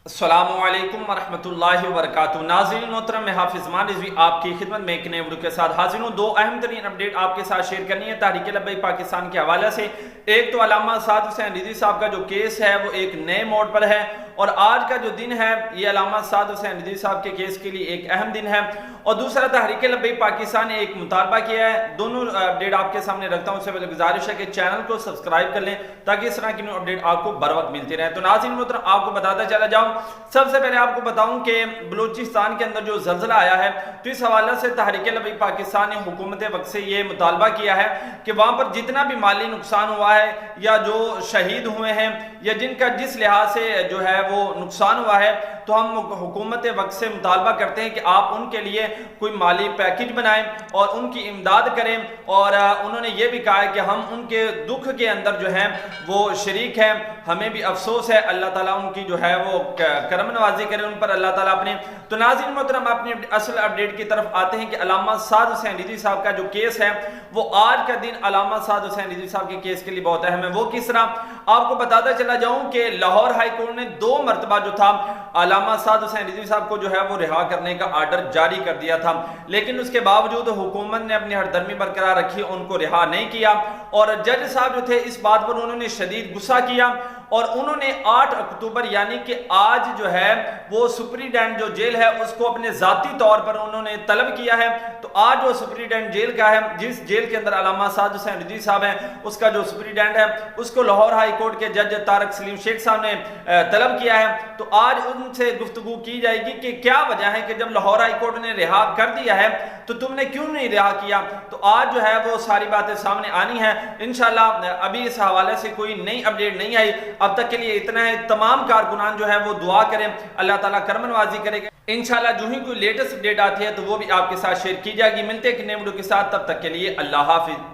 السلام علیکم ورحمۃ اللہ وبرکاتہ۔ ناظرین محترم، میں حافظ مان رضوی آپ کی خدمت میں ایک نئے ویڈیو کے ساتھ حاضر ہوں۔ دو اہم ترین اپڈیٹ آپ کے ساتھ شیئر کرنی ہے تحریک لبیک پاکستان کے حوالے سے۔ ایک تو علامہ سعد حسین رضوی صاحب کا جو کیس ہے وہ ایک نئے موڑ پر ہے، اور آج کا جو دن ہے یہ علامہ سعد حسین رضوی صاحب کے کیس کے لیے ایک اہم دن ہے۔ اور دوسرا، تحریک لبیک پاکستان نے ایک مطالبہ کیا ہے۔ دونوں اپڈیٹ آپ کے سامنے رکھتا ہوں۔ اس سے پہلے گزارش ہے کہ چینل کو سبسکرائب کر لیں تاکہ اس طرح کی نیو اپڈیٹ آپ کو بر وقت ملتی رہے۔ تو ناظرین محترم، آپ کو بتاتا چلا جاؤں، سب سے پہلے آپ کو بتاؤں کہ بلوچستان کے اندر جو زلزلہ آیا ہے، تو اس حوالے سے تحریک لبیک پاکستان نے حکومت وقت سے یہ مطالبہ کیا ہے کہ وہاں پر جتنا بھی مالی نقصان ہوا ہے، یا جو شہید ہوئے ہیں، یا جن کا جس لحاظ سے جو ہے وہ نقصان ہوا ہے، تو ہم حکومت وقت سے مطالبہ کرتے ہیں کہ آپ ان کے لیے کوئی مالی پیکج بنائیں اور ان کی امداد کریں۔ اور انہوں نے یہ بھی کہا ہے کہ ہم ان کے دکھ کے اندر جو ہیں وہ شریک ہیں، ہمیں بھی افسوس ہے، اللہ تعالیٰ ان کی جو ہے وہ کرم نوازی کرے ان پر اللہ تعالیٰ اپنے۔ تو ناظرین محترم، اپنی اصل اپڈیٹ کی طرف آتے ہیں کہ علامہ سعد حسین رضوی صاحب کا جو کیس ہے وہ آج کا دن علامہ سعد حسین رضوی صاحب کے کیس کے لیے بہت اہم ہے۔ وہ کس طرح، آپ کو بتاتا چلا جاؤں کہ لاہور ہائی کورٹ نے 2 مرتبہ جو تھا علامہ سعد حسین رضوی صاحب کو جو ہے وہ رہا کرنے کا آرڈر جاری کر دیا تھا، لیکن اس کے باوجود حکومت نے اپنی ہردرمی برقرار رکھی، ان کو رہا نہیں کیا۔ اور جج صاحب جو تھے اس بات پر انہوں نے شدید غصہ کیا، اور انہوں نے 8 اکتوبر یعنی کہ آج جو ہے وہ سپریڈینٹ جو جیل ہے اس کو اپنے ذاتی طور پر انہوں نے طلب کیا ہے۔ تو آج وہ سپریڈینٹ جیل کا ہے، جس جیل کے اندر علامہ سعد حسین رضوی صاحب ہیں، اس کا جو سپریڈینٹ ہے اس کو لاہور ہائی کورٹ کے جج طارق سلیم شیخ صاحب نے طلب کیا ہے۔ تو آج ان سے گفتگو کی جائے گی کہ کیا وجہ ہے کہ جب لاہور ہائی کورٹ نے رہا کر دیا ہے تو تم نے کیوں نہیں رہا کیا۔ تو آج جو ہے وہ ساری باتیں سامنے آنی ہیں انشاءاللہ۔ ابھی اس حوالے سے کوئی نئی اپڈیٹ نہیں آئی، اب تک کے لیے اتنا ہے۔ تمام کارکنان جو ہے وہ دعا کریں، اللہ تعالیٰ کرم نوازی کرے گا انشاءاللہ۔ جو ہی کوئی لیٹسٹ اپڈیٹ آتی ہے تو وہ بھی آپ کے ساتھ شیئر کی جائے گی۔ ملتے ہیں ایک نئے ویڈیو کے ساتھ، تب تک کے لیے اللہ حافظ۔